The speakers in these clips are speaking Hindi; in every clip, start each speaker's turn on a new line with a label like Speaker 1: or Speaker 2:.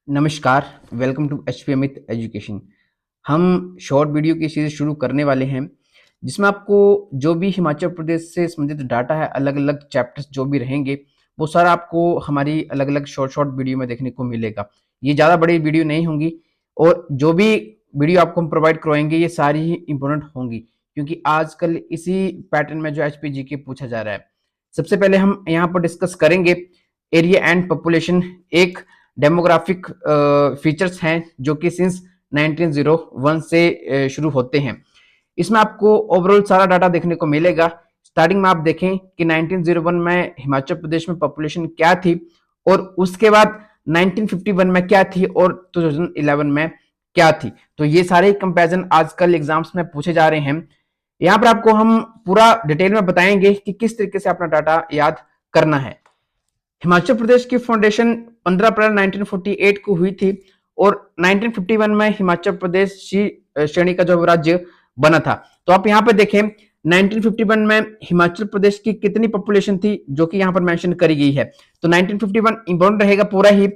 Speaker 1: नमस्कार, welcome to HP Amit education. हम शॉर्ट वीडियो की सीरीज शुरू करने वाले हैं, जिसमें आपको जो भी हिमाचल प्रदेश से संबंधित डाटा है, अलग-अलग चैप्टर्स जो भी रहेंगे, वो सारा आपको हमारी अलग-अलग शॉर्ट वीडियो में देखने को मिलेगा। ये ज़्यादा बड़ी वीडियो नहीं होंगी और जो भी वीडियो आपको हम प्रोवाइड करवाएंगे, ये सारी ही इंपॉर्टेंट होंगी, क्योंकि आजकल इसी पैटर्न में जो एचपी जीके पूछा जा रहा है। सबसे पहले हम यहाँ पर डिस्कस करेंगे एरिया एंड पॉपुलेशन, एक डेमोग्राफिक फीचर्स हैं जो कि सिंस 1901 से शुरू होते हैं। इसमें आपको ओवरऑल सारा डाटा देखने को मिलेगा। स्टार्टिंग में आप देखें कि 1901 में हिमाचल प्रदेश में पॉपुलेशन क्या थी और उसके बाद 1951 में क्या थी और 2011 में क्या थी। तो ये सारे कंपैरिजन आजकल एग्जाम्स में पूछे जा रहे हैं। यहाँ पर आपको हम पूरा डिटेल में बताएंगे कि किस तरीके से अपना डाटा याद करना है। हिमाचल प्रदेश की फाउंडेशन 15 अप्रैल 1948 को हुई थी और 1951 में हिमाचल प्रदेश श्रेणी का जो राज्य बना था। तो आप यहाँ पे देखें 1951 में हिमाचल प्रदेश की कितनी पॉपुलेशन थी, जो कि यहाँ पर मेंशन करी गई है। तो 1951 इंपॉर्टेंट रहेगा पूरा ही।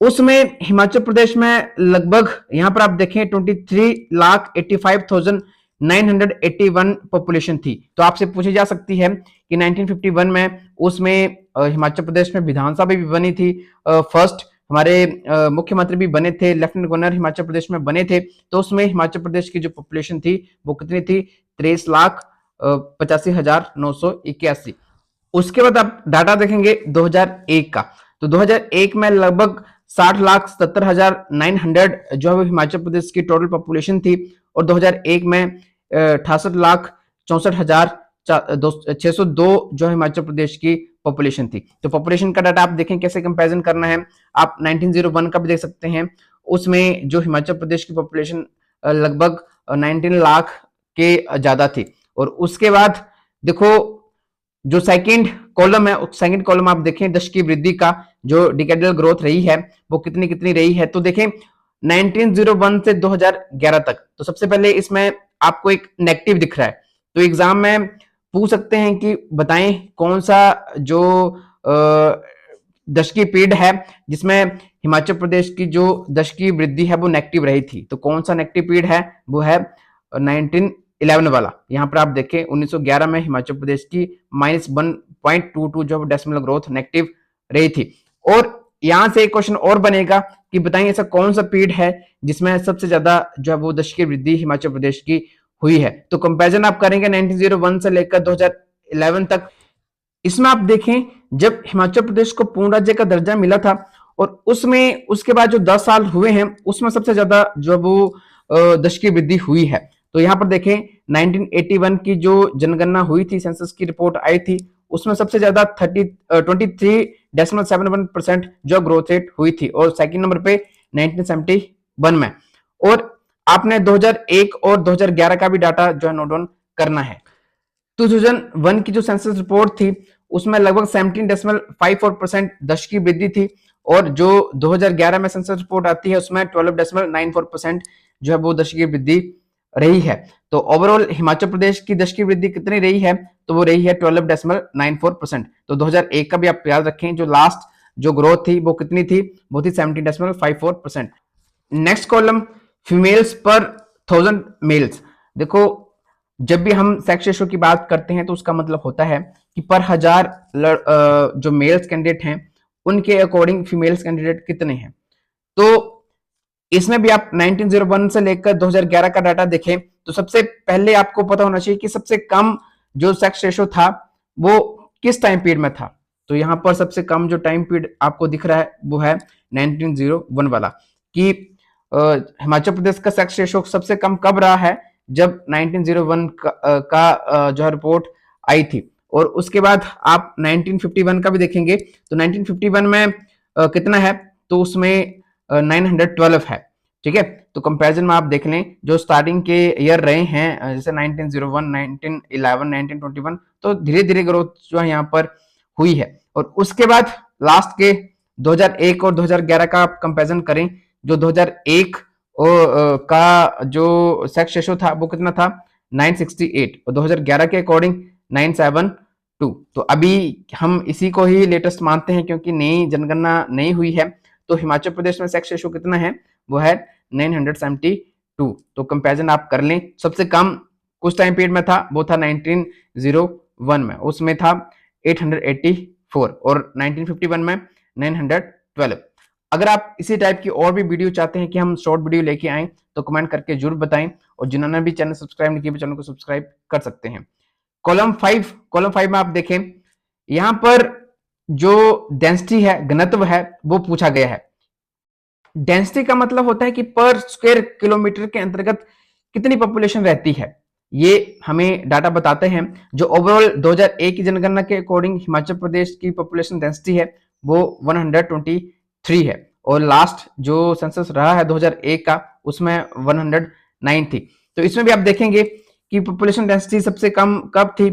Speaker 1: उसमें हिमाचल प्रदेश में लगभग यहाँ पर आप देखें 23,85,981 पॉपुलेशन थी। तो आपसे पूछी जा सकती है कि 1951 में उसमें हिमाचल प्रदेश में विधानसभा भी बनी थी, फर्स्ट हमारे मुख्यमंत्री भी बने थे, लेफ्टिनेंट गवर्नर हिमाचल प्रदेश में बने थे। तो उसमें हिमाचल प्रदेश की जो पॉपुलेशन थी वो कितनी थी? 23,85,981। उसके बाद आप डाटा देखेंगे 2001 का। तो 2001 में लगभग 60,77,900 जो है हिमाचल प्रदेश की टोटल पॉपुलेशन थी और 2001 में 68,64,602 जो हिमाचल प्रदेश की पॉपुलेशन थी। तो पॉपुलेशन का डाटा आप देखें कैसे कंपैरिजन करना है। आप 1901 का भी देख सकते हैं, उसमें जो हिमाचल प्रदेश की पॉपुलेशन लगभग 19 लाख के ज्यादा थी। और उसके बाद देखो जो सेकंड कॉलम है, सेकंड कॉलम आप देखें दशकीय वृद्धि का जो डिकेडल ग्रोथ रही है वो कितनी कितनी रही है। तो देखें 1901 से 2011 तक। तो सबसे पहले इसमें आपको एक नेगेटिव दिख रहा है, तो एग्जाम में पूछ सकते हैं कि बताएं कौन सा जो दशकीय पीरियड है जिसमें हिमाचल प्रदेश की जो दशकीय वृद्धि है वो नेगेटिव रही थी। तो कौन सा नेगेटिव पीरियड है? वो है 1911 वाला। यहाँ पर आप देखें 1911 में हिमाचल प्रदेश की -1.22 जो डेसिमल ग्रोथ नेगेटिव रही थी। और यहां से एक क्वेश्चन और बनेगा कि बताइए ऐसा कौन सा पीरियड है जिसमें सबसे ज्यादा जो है वो दशकीय वृद्धि हिमाचल प्रदेश की हुई है। तो कंपैरिजन आप करेंगे 1901 से लेकर 2011 तक। इसमें आप देखें जब हिमाचल प्रदेश को पूर्ण राज्य का दर्जा मिला था और उसमें उसके बाद जो 10 साल हुए हैं उसमें सबसे ज्यादा जो वो दशकीय वृद्धि हुई है। तो यहाँ पर देखें 1981 की जो जनगणना हुई थी, सेंसस की रिपोर्ट आई थी, उसमें सबसे ज्यादा 23.71% जो ग्रोथ रेट हुई थी और सेकंड नंबर पे 1971 में। और आपने 2001 और 2011 का भी डाटा जो है नोट डाउन करना है। 2001 की जो सेंसस रिपोर्ट थी उसमें लगभग 17.54% दशकीय वृद्धि थी और जो 2011 में सेंसस रिपोर्ट आती है उसमें 12.94% जो है वो दशकीय वृद्धि रही है। तो ओवरऑल हिमाचल प्रदेश की दशकीय वृद्धि कितनी रही है? तो वो रही है 12.94%। तो 2001 का भी आप याद रखें, जो लास्ट जो ग्रोथ थी वो कितनी थी? वो थी 17.54%। नेक्स्ट कॉलम फीमेल्स पर 1000 मेल्स। देखो जब भी हम सेक्स रेशो की बात करते हैं तो उसका मतलब होता है कि पर हजार जो मेल्स कैंडिडेट हैं उनके अकॉर्डिंग फीमेल्स कैंडिडेट कितने हैं। तो इसमें भी आप 1901 से लेकर 2011 का डाटा देखें तो सबसे पहले आपको पता होना चाहिए कि सबसे कम जो सेक्स रेशो था वो किस टाइम पीरियड में था। तो यहाँ पर सबसे कम जो टाइम पीरियड आपको दिख रहा है वो है 1901 वाला, कि हिमाचल प्रदेश का सेक्स रेशो सबसे कम कब रहा है? जब 1901 का जो रिपोर्ट आई थी। और उसके बाद आप 1951 का भी देखेंगे तो 1951 में कितना है? तो उसमें 912 है। ठीक है, तो कंपैरिजन में आप देख लें जो स्टार्टिंग के ईयर रहे हैं जैसे 1901, 1911, 1921, तो धीरे धीरे ग्रोथ जो है यहाँ पर हुई है। और उसके बाद लास्ट के 2001 और 2011 का आप कंपैरिजन करें, जो 2001 का जो सेक्स रेशो था वो कितना था? 968 और 2011 के अकॉर्डिंग 972। तो अभी हम इसी को ही लेटेस्ट मानते हैं क्योंकि नई जनगणना नहीं हुई है। तो हिमाचल प्रदेश में सेक्स रेशियो कितना है, वो है 972। तो कंपैरिजन आप कर लें। सबसे कम कुछ टाइम पीरियड में था, वो था 1901 में, उसमें था 884 और 1951 में 912। अगर आप इसी टाइप की और भी वीडियो चाहते हैं कि हम शॉर्ट वीडियो लेके आएं तो कमेंट करके जरूर बताएं, और जिन्होंने भी चैनल सब्सक्राइब नहीं किया चैनल को सब्सक्राइब कर सकते हैं। कॉलम 5 में आप देखें, यहां पर जो डेंसिटी है, घनत्व है, वो पूछा गया है। डेंसिटी का मतलब होता है कि पर स्क्वायर किलोमीटर के अंतर्गत कितनी पॉपुलेशन रहती है, ये हमें डाटा बताते हैं। जो ओवरऑल 2001 की जनगणना के अकॉर्डिंग हिमाचल प्रदेश की पॉपुलेशन डेंसिटी है वो 123 है, और लास्ट जो सेंसस रहा है 2001 का उसमें 109 थी। तो इसमें भी आप देखेंगे कि पॉपुलेशन डेंसिटी सबसे कम कब थी,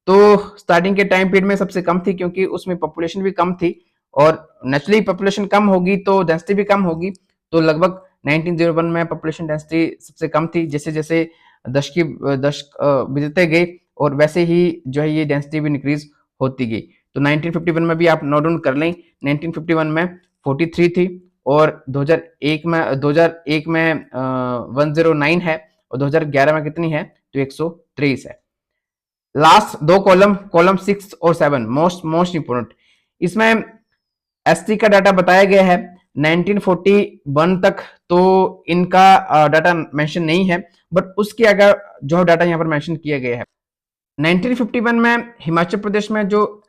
Speaker 1: तो स्टार्टिंग के टाइम पीरियड में सबसे कम थी, क्योंकि उसमें पॉपुलेशन भी कम थी, और नेचुरली पॉपुलेशन कम होगी तो डेंसिटी भी कम होगी। तो लगभग 1901 में पॉपुलेशन डेंसिटी सबसे कम थी। जैसे जैसे दशक बीतते गए और वैसे ही जो है ये डेंसिटी भी इंक्रीज होती गई। तो 1951 में भी आप नोट डाउन कर लें, 1951 में 43 थी, और 2001 में 109 है, और 2011 में कितनी है, तो 123 है। लास्ट दो कॉलम 6 और 7 मोस्ट इंपोर्टेंट। इसमें एसटी का डाटा बताया गया है 1941 तक, तो इनका डाटा मेंशन नहीं है, बट उसके अगर जो डाटा यहाँ पर मेंशन किया गया है 1951 में हिमाचल प्रदेश में जो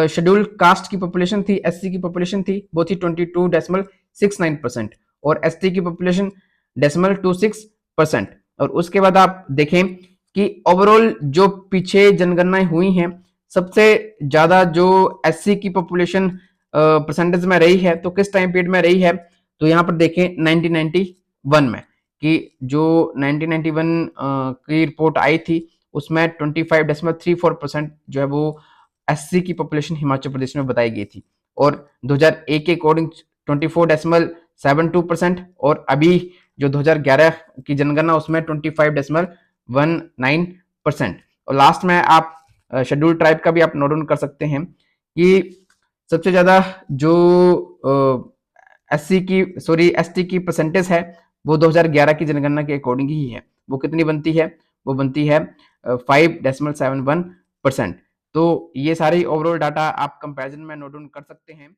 Speaker 1: शेड्यूल कास्ट की पॉपुलेशन थी, एससी की पॉपुलेशन थी, वो थी 22.69%, और एसटी की पॉपुलेशन 0.26%। और उसके बाद आप देखें कि ओवरऑल जो पीछे जनगणनाएं हुई हैं, सबसे ज्यादा जो एससी की पॉपुलेशन परसेंटेज में रही है, तो किस टाइम पीरियड में रही है, तो यहाँ पर देखें 1991 में, कि जो 1991 की रिपोर्ट आई थी उसमें 25.34% जो है वो एससी की पॉपुलेशन हिमाचल प्रदेश में बताई गई थी, और 2001 के अकॉर्डिंग 24.72%, और अभी जो 2011 की जनगणना उसमें 25.19%। और लास्ट में आप शेड्यूल ट्राइब का भी आप नोट डाउन कर सकते हैं कि सबसे ज्यादा जो एसटी की परसेंटेज है वो 2011 की जनगणना के अकॉर्डिंग ही है। वो कितनी बनती है, वो बनती है 5.71%। तो ये सारे ओवरऑल डाटा आप कंपैरिजन में नोट डाउन कर सकते हैं।